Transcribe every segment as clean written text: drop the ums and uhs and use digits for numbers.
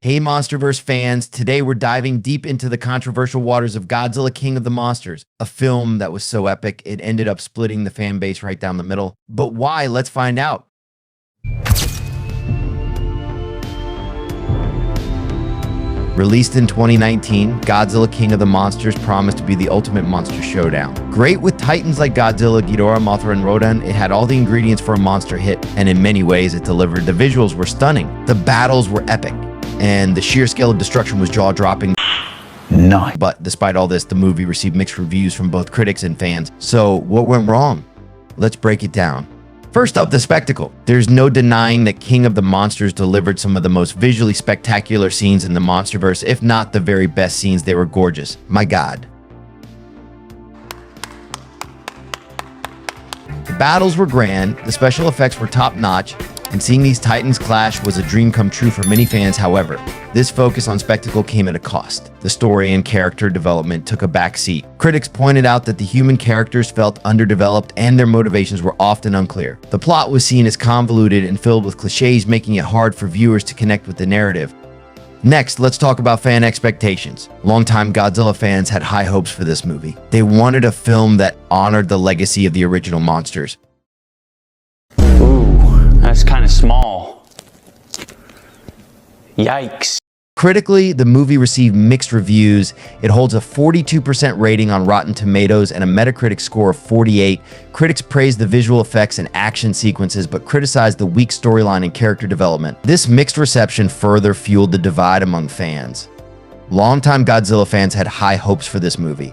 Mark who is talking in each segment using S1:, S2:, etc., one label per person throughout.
S1: Hey Monsterverse fans, today we're diving deep into the controversial waters of Godzilla King of the Monsters, a film that was so epic it ended up splitting the fan base right down the middle. But why? Let's find out. Released in 2019, Godzilla King of the Monsters promised to be the ultimate monster showdown. Great with titans like Godzilla, Ghidorah, Mothra, and Rodan, it had all the ingredients for a monster hit, and in many ways it delivered. The visuals were stunning, the battles were epic, and the sheer scale of destruction was jaw-dropping.
S2: Nice.
S1: But despite all this, the movie received mixed reviews from both critics and fans. So what went wrong? Let's break it down. First up, the spectacle. There's no denying that King of the Monsters delivered some of the most visually spectacular scenes in the Monsterverse, if not the very best scenes. They were gorgeous. My God. The battles were grand, the special effects were top-notch, and seeing these titans clash was a dream come true for many fans. However, this focus on spectacle came at a cost. The story and character development took a back seat. Critics pointed out that the human characters felt underdeveloped and their motivations were often unclear. The plot was seen as convoluted and filled with cliches, making it hard for viewers to connect with the narrative. Next, let's talk about fan expectations. Longtime Godzilla fans had high hopes for this movie. They wanted a film that honored the legacy of the original monsters.
S2: That's kind of small. Yikes.
S1: Critically, the movie received mixed reviews. It holds a 42% rating on Rotten Tomatoes and a Metacritic score of 48. Critics praised the visual effects and action sequences, but criticized the weak storyline and character development. This mixed reception further fueled the divide among fans. Longtime Godzilla fans had high hopes for this movie.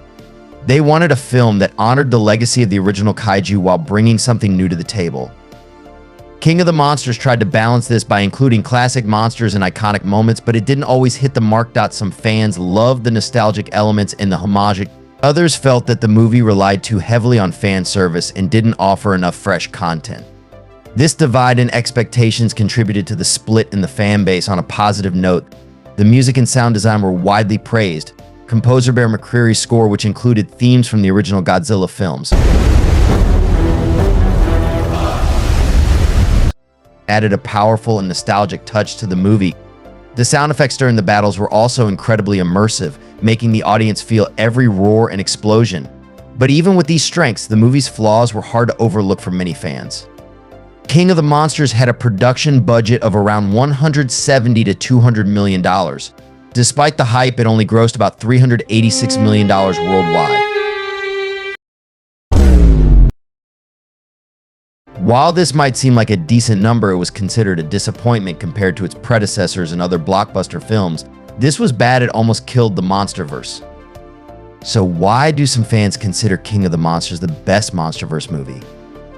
S1: They wanted a film that honored the legacy of the original kaiju while bringing something new to the table. King of the Monsters tried to balance this by including classic monsters and iconic moments, but it didn't always hit the mark. Some fans loved the nostalgic elements and the homage. Others felt that the movie relied too heavily on fan service and didn't offer enough fresh content. This divide in expectations contributed to the split in the fan base. On a positive note, the music and sound design were widely praised. Composer Bear McCreary's score, which included themes from the original Godzilla films, added a powerful and nostalgic touch to the movie. The sound effects during the battles were also incredibly immersive, making the audience feel every roar and explosion. But even with these strengths, the movie's flaws were hard to overlook for many fans. King of the Monsters had a production budget of around $170 to $200 million. Despite the hype, it only grossed about $386 million worldwide. While this might seem like a decent number, it was considered a disappointment compared to its predecessors and other blockbuster films. This was bad, it almost killed the Monsterverse. So why do some fans consider King of the Monsters the best Monsterverse movie?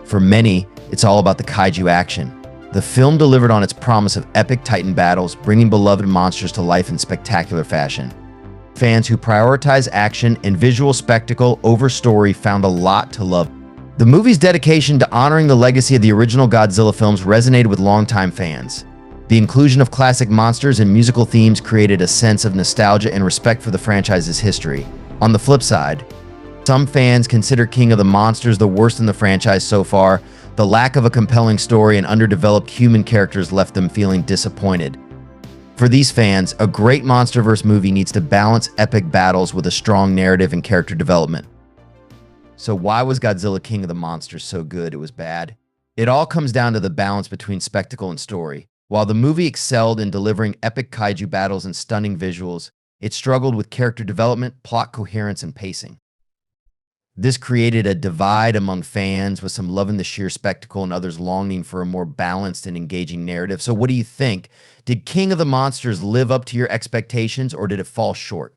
S1: For many, it's all about the kaiju action. The film delivered on its promise of epic titan battles, bringing beloved monsters to life in spectacular fashion. Fans who prioritize action and visual spectacle over story found a lot to love. The movie's dedication to honoring the legacy of the original Godzilla films resonated with longtime fans. The inclusion of classic monsters and musical themes created a sense of nostalgia and respect for the franchise's history. On the flip side, some fans consider King of the Monsters the worst in the franchise so far. The lack of a compelling story and underdeveloped human characters left them feeling disappointed. For these fans, a great Monsterverse movie needs to balance epic battles with a strong narrative and character development. So why was Godzilla King of the Monsters so good it was bad? It all comes down to the balance between spectacle and story. While the movie excelled in delivering epic kaiju battles and stunning visuals, it struggled with character development, plot coherence, and pacing. This created a divide among fans, with some loving the sheer spectacle and others longing for a more balanced and engaging narrative. So what do you think? Did King of the Monsters live up to your expectations, or did it fall short?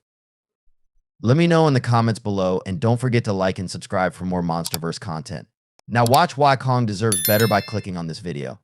S1: Let me know in the comments below, and don't forget to like and subscribe for more Monsterverse content. Now watch why Kong deserves better by clicking on this video.